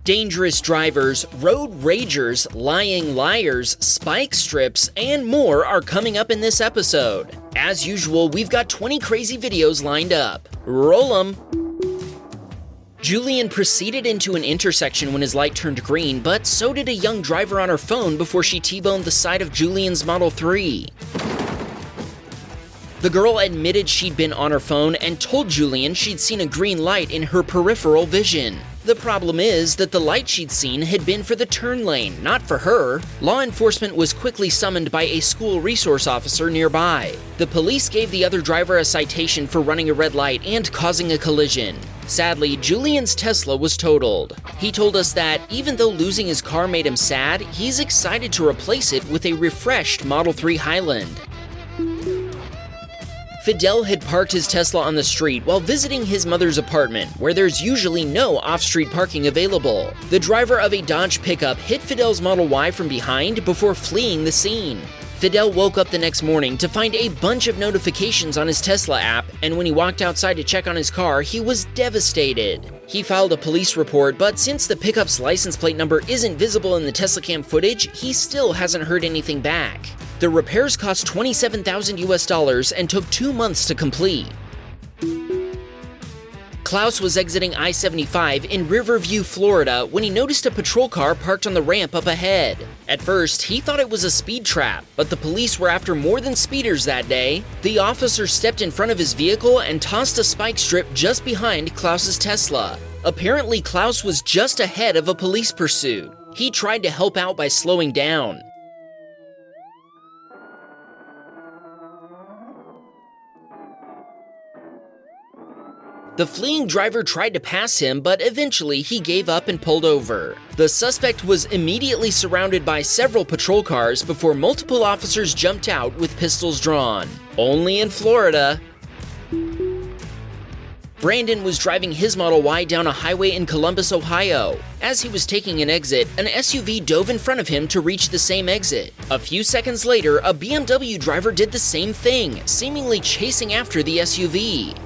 Dangerous drivers, road ragers, lying liars, spike strips, and more are coming up in this episode. As usual, we've got 20 crazy videos lined up. Roll 'em! Julian proceeded into an intersection when his light turned green, but so did a young driver on her phone before she T-boned the side of Julian's Model 3. The girl admitted she'd been on her phone and told Julian she'd seen a green light in her peripheral vision. The problem is that the light she'd seen had been for the turn lane, not for her. Law enforcement was quickly summoned by a school resource officer nearby. The police gave the other driver a citation for running a red light and causing a collision. Sadly, Julian's Tesla was totaled. He told us that even though losing his car made him sad, he's excited to replace it with a refreshed Model 3 Highland. Fidel had parked his Tesla on the street while visiting his mother's apartment, where there's usually no off-street parking available. The driver of a Dodge pickup hit Fidel's Model Y from behind before fleeing the scene. Fidel woke up the next morning to find a bunch of notifications on his Tesla app, and when he walked outside to check on his car, he was devastated. He filed a police report, but since the pickup's license plate number isn't visible in the Teslacam footage, he still hasn't heard anything back. The repairs cost $27,000 and took 2 months to complete. Klaus was exiting I-75 in Riverview, Florida, when he noticed a patrol car parked on the ramp up ahead. At first, he thought it was a speed trap, but the police were after more than speeders that day. The officer stepped in front of his vehicle and tossed a spike strip just behind Klaus's Tesla. Apparently, Klaus was just ahead of a police pursuit. He tried to help out by slowing down. The fleeing driver tried to pass him, but eventually he gave up and pulled over. The suspect was immediately surrounded by several patrol cars before multiple officers jumped out with pistols drawn. Only in Florida. Brandon was driving his Model Y down a highway in Columbus, Ohio. As he was taking an exit, an SUV dove in front of him to reach the same exit. A few seconds later, a BMW driver did the same thing, seemingly chasing after the SUV.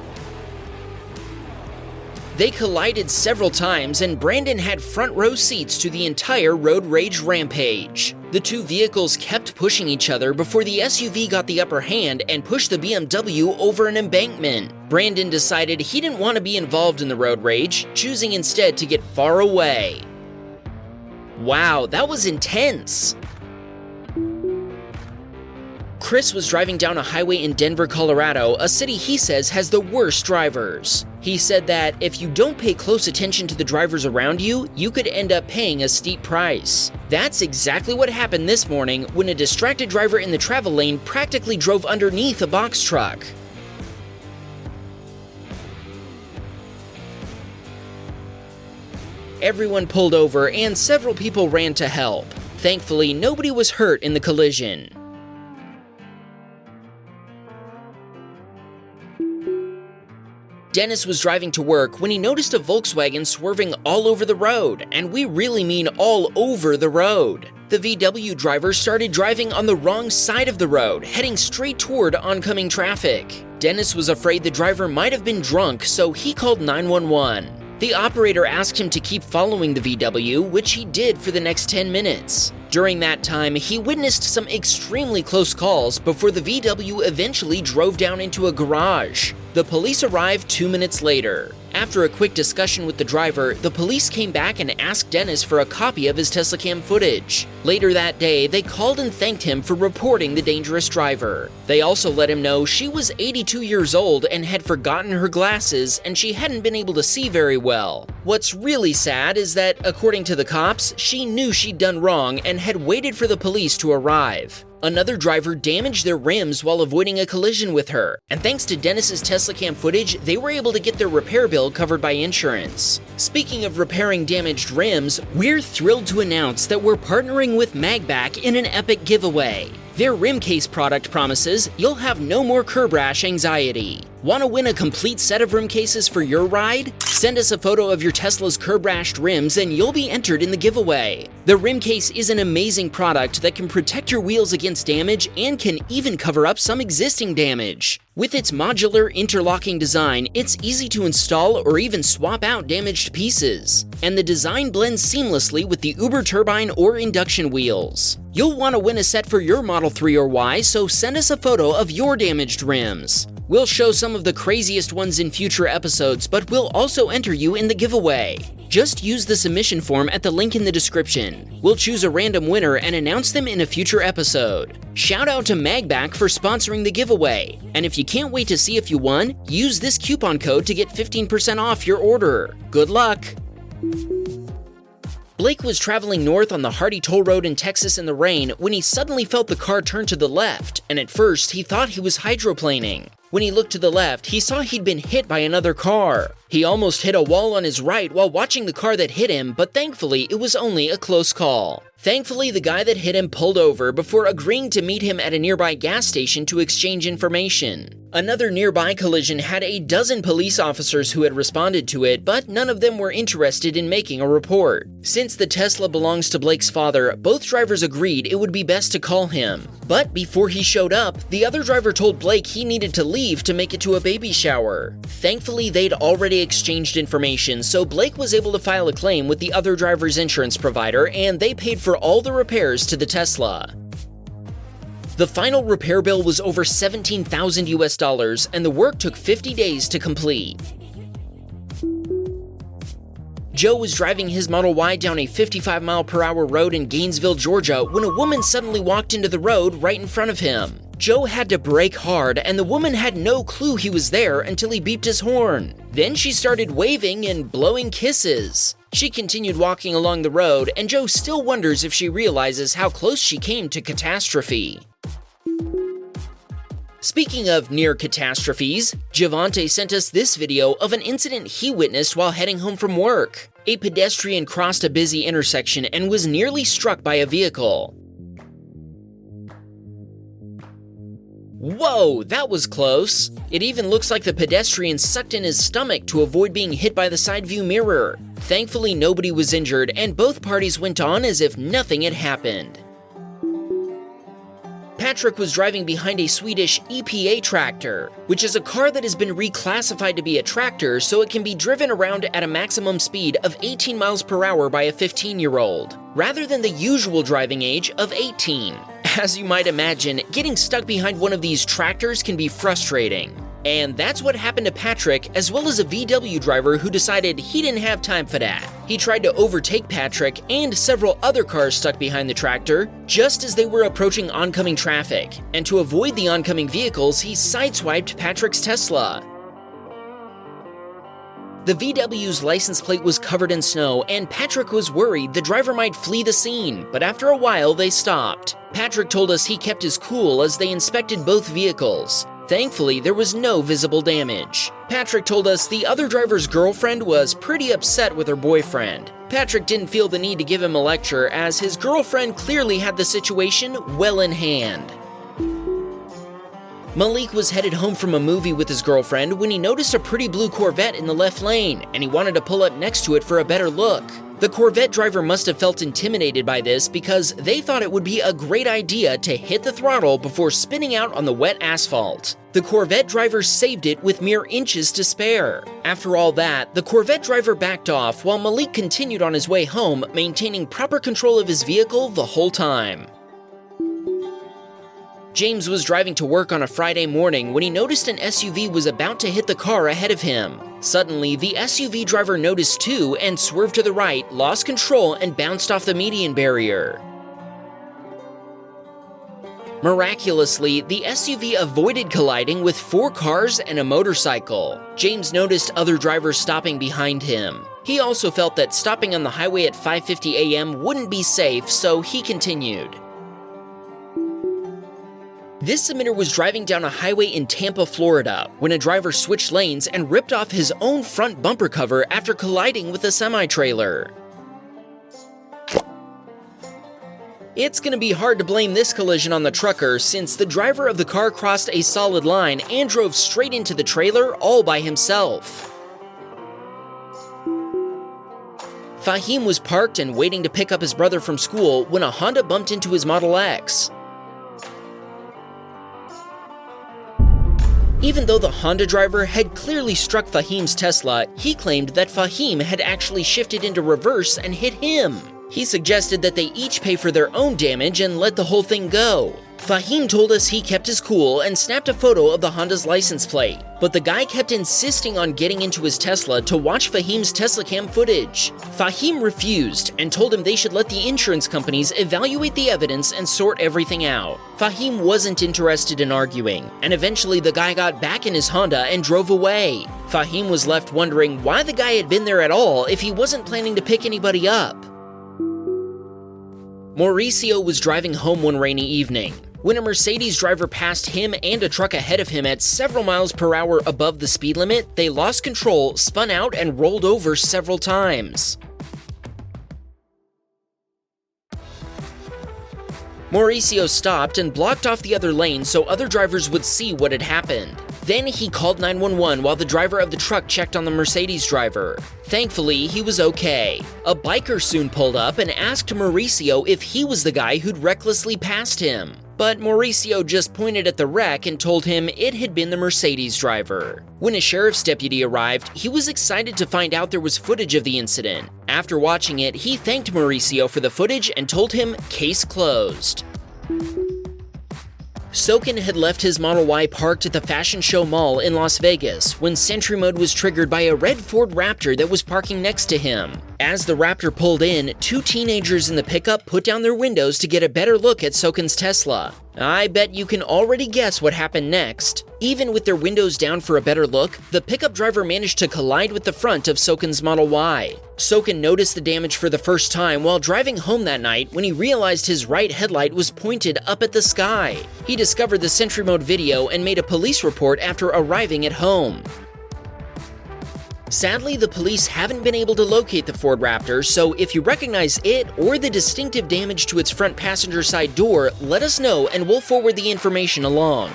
They collided several times, and Brandon had front row seats to the entire road rage rampage. The two vehicles kept pushing each other before the SUV got the upper hand and pushed the BMW over an embankment. Brandon decided he didn't want to be involved in the road rage, choosing instead to get far away. Wow, that was intense! Chris was driving down a highway in Denver, Colorado, a city he says has the worst drivers. He said that if you don't pay close attention to the drivers around you, you could end up paying a steep price. That's exactly what happened this morning when a distracted driver in the travel lane practically drove underneath a box truck. Everyone pulled over and several people ran to help. Thankfully, nobody was hurt in the collision. Dennis was driving to work when he noticed a Volkswagen swerving all over the road, and we really mean all over the road. The VW driver started driving on the wrong side of the road, heading straight toward oncoming traffic. Dennis was afraid the driver might have been drunk, so he called 911. The operator asked him to keep following the VW, which he did for the next 10 minutes. During that time, he witnessed some extremely close calls before the VW eventually drove down into a garage. The police arrived 2 minutes later. After a quick discussion with the driver, the police came back and asked Dennis for a copy of his Teslacam footage. Later that day, they called and thanked him for reporting the dangerous driver. They also let him know she was 82 years old and had forgotten her glasses, and she hadn't been able to see very well. What's really sad is that, according to the cops, she knew she'd done wrong and had waited for the police to arrive. Another driver damaged their rims while avoiding a collision with her, and thanks to Dennis's Teslacam footage, they were able to get their repair bill covered by insurance. Speaking of repairing damaged rims, we're thrilled to announce that we're partnering with Magback in an epic giveaway. Their RimCase product promises you'll have no more curb rash anxiety. Want to win a complete set of RimCases for your ride? Send us a photo of your Tesla's curb-rashed rims and you'll be entered in the giveaway. The RimCase is an amazing product that can protect your wheels against damage and can even cover up some existing damage. With its modular, interlocking design, it's easy to install or even swap out damaged pieces. And the design blends seamlessly with the Uber turbine or induction wheels. You'll want to win a set for your Model 3 or Y, so send us a photo of your damaged rims. We'll show some of the craziest ones in future episodes, but we'll also enter you in the giveaway. Just use the submission form at the link in the description. We'll choose a random winner and announce them in a future episode. Shout out to Magback for sponsoring the giveaway. And if you can't wait to see if you won, use this coupon code to get 15% off your order. Good luck! Blake was traveling north on the Hardy Toll Road in Texas in the rain when he suddenly felt the car turn to the left, and at first he thought he was hydroplaning. When he looked to the left, he saw he'd been hit by another car. He almost hit a wall on his right while watching the car that hit him, but thankfully it was only a close call. Thankfully, the guy that hit him pulled over before agreeing to meet him at a nearby gas station to exchange information. Another nearby collision had a dozen police officers who had responded to it, but none of them were interested in making a report. Since the Tesla belongs to Blake's father, both drivers agreed it would be best to call him. But before he showed up, the other driver told Blake he needed to leave to make it to a baby shower. Thankfully, they'd already exchanged information, so Blake was able to file a claim with the other driver's insurance provider, and they paid for all the repairs to the Tesla. The final repair bill was over $17,000 US, and the work took 50 days to complete. Joe was driving his Model Y down a 55-mile-per-hour road in Gainesville, Georgia, when a woman suddenly walked into the road right in front of him. Joe had to brake hard, and the woman had no clue he was there until he beeped his horn. Then she started waving and blowing kisses. She continued walking along the road, and Joe still wonders if she realizes how close she came to catastrophe. Speaking of near catastrophes, Javante sent us this video of an incident he witnessed while heading home from work. A pedestrian crossed a busy intersection and was nearly struck by a vehicle. Whoa, that was close! It even looks like the pedestrian sucked in his stomach to avoid being hit by the side view mirror. Thankfully, nobody was injured, and both parties went on as if nothing had happened. Patrick was driving behind a Swedish EPA tractor, which is a car that has been reclassified to be a tractor so it can be driven around at a maximum speed of 18 miles per hour by a 15-year-old, rather than the usual driving age of 18. As you might imagine, getting stuck behind one of these tractors can be frustrating. And that's what happened to Patrick, as well as a VW driver who decided he didn't have time for that. He tried to overtake Patrick and several other cars stuck behind the tractor just as they were approaching oncoming traffic, and to avoid the oncoming vehicles, he sideswiped Patrick's Tesla. The VW's license plate was covered in snow, and Patrick was worried the driver might flee the scene, but after a while they stopped. Patrick told us he kept his cool as they inspected both vehicles. Thankfully, there was no visible damage. Patrick told us the other driver's girlfriend was pretty upset with her boyfriend. Patrick didn't feel the need to give him a lecture as his girlfriend clearly had the situation well in hand. Malik was headed home from a movie with his girlfriend when he noticed a pretty blue Corvette in the left lane, and he wanted to pull up next to it for a better look. The Corvette driver must have felt intimidated by this because they thought it would be a great idea to hit the throttle before spinning out on the wet asphalt. The Corvette driver saved it with mere inches to spare. After all that, the Corvette driver backed off while Malik continued on his way home, maintaining proper control of his vehicle the whole time. James was driving to work on a Friday morning when he noticed an SUV was about to hit the car ahead of him. Suddenly, the SUV driver noticed too and swerved to the right, lost control, and bounced off the median barrier. Miraculously, the SUV avoided colliding with 4 cars and a motorcycle. James noticed other drivers stopping behind him. He also felt that stopping on the highway at 5:50 a.m. wouldn't be safe, so he continued. This submitter was driving down a highway in Tampa, Florida, when a driver switched lanes and ripped off his own front bumper cover after colliding with a semi-trailer. It's gonna be hard to blame this collision on the trucker since the driver of the car crossed a solid line and drove straight into the trailer all by himself. Fahim was parked and waiting to pick up his brother from school when a Honda bumped into his Model X. Even though the Honda driver had clearly struck Fahim's Tesla, he claimed that Fahim had actually shifted into reverse and hit him. He suggested that they each pay for their own damage and let the whole thing go. Fahim told us he kept his cool and snapped a photo of the Honda's license plate, but the guy kept insisting on getting into his Tesla to watch Fahim's Teslacam footage. Fahim refused and told him they should let the insurance companies evaluate the evidence and sort everything out. Fahim wasn't interested in arguing, and eventually the guy got back in his Honda and drove away. Fahim was left wondering why the guy had been there at all if he wasn't planning to pick anybody up. Mauricio was driving home one rainy evening when a Mercedes driver passed him and a truck ahead of him at several miles per hour above the speed limit. They lost control, spun out, and rolled over several times. Mauricio stopped and blocked off the other lane so other drivers would see what had happened. Then he called 911 while the driver of the truck checked on the Mercedes driver. Thankfully, he was okay. A biker soon pulled up and asked Mauricio if he was the guy who'd recklessly passed him. But Mauricio just pointed at the wreck and told him it had been the Mercedes driver. When a sheriff's deputy arrived, he was excited to find out there was footage of the incident. After watching it, he thanked Mauricio for the footage and told him case closed. Soken had left his Model Y parked at the Fashion Show Mall in Las Vegas when Sentry Mode was triggered by a red Ford Raptor that was parking next to him. As the Raptor pulled in, two teenagers in the pickup put down their windows to get a better look at Soken's Tesla. I bet you can already guess what happened next. Even with their windows down for a better look, the pickup driver managed to collide with the front of Soken's Model Y. Soken noticed the damage for the first time while driving home that night when he realized his right headlight was pointed up at the sky. He discovered the Sentry Mode video and made a police report after arriving at home. Sadly, the police haven't been able to locate the Ford Raptor, so if you recognize it or the distinctive damage to its front passenger side door, let us know and we'll forward the information along.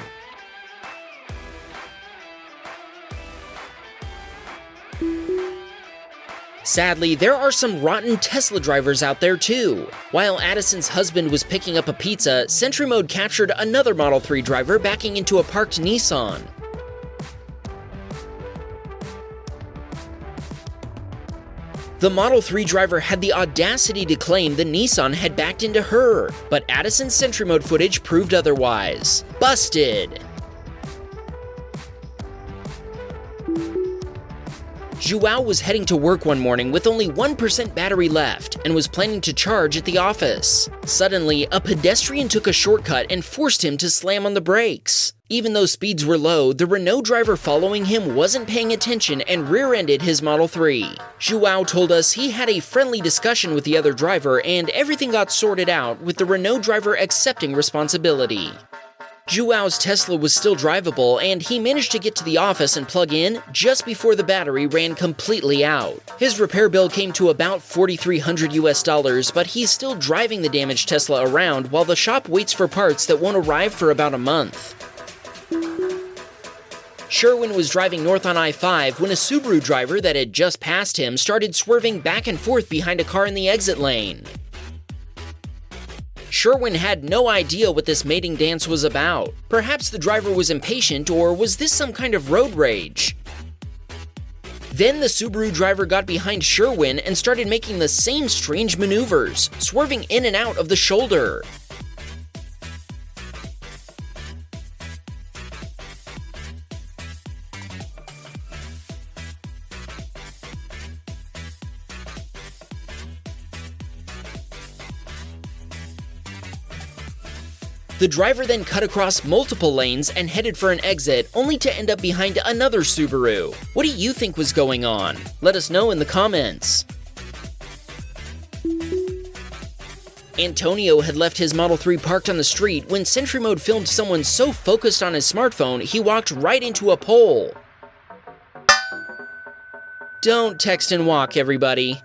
Sadly, there are some rotten Tesla drivers out there too. While Addison's husband was picking up a pizza, Sentry Mode captured another Model 3 driver backing into a parked Nissan. The Model 3 driver had the audacity to claim the Nissan had backed into her, but Addison's Sentry Mode footage proved otherwise. Busted! Joao was heading to work one morning with only 1% battery left and was planning to charge at the office. Suddenly, a pedestrian took a shortcut and forced him to slam on the brakes. Even though speeds were low, the Renault driver following him wasn't paying attention and rear-ended his Model 3. Joao told us he had a friendly discussion with the other driver and everything got sorted out, with the Renault driver accepting responsibility. Joao's Tesla was still drivable, and he managed to get to the office and plug in just before the battery ran completely out. His repair bill came to about $4,300 but he's still driving the damaged Tesla around while the shop waits for parts that won't arrive for about a month. Sherwin was driving north on I-5 when a Subaru driver that had just passed him started swerving back and forth behind a car in the exit lane. Sherwin had no idea what this mating dance was about. Perhaps the driver was impatient, or was this some kind of road rage? Then the Subaru driver got behind Sherwin and started making the same strange maneuvers, swerving in and out of the shoulder. The driver then cut across multiple lanes and headed for an exit, only to end up behind another Subaru. What do you think was going on? Let us know in the comments. Antonio had left his Model 3 parked on the street when Sentry Mode filmed someone so focused on his smartphone he walked right into a pole. Don't text and walk, everybody.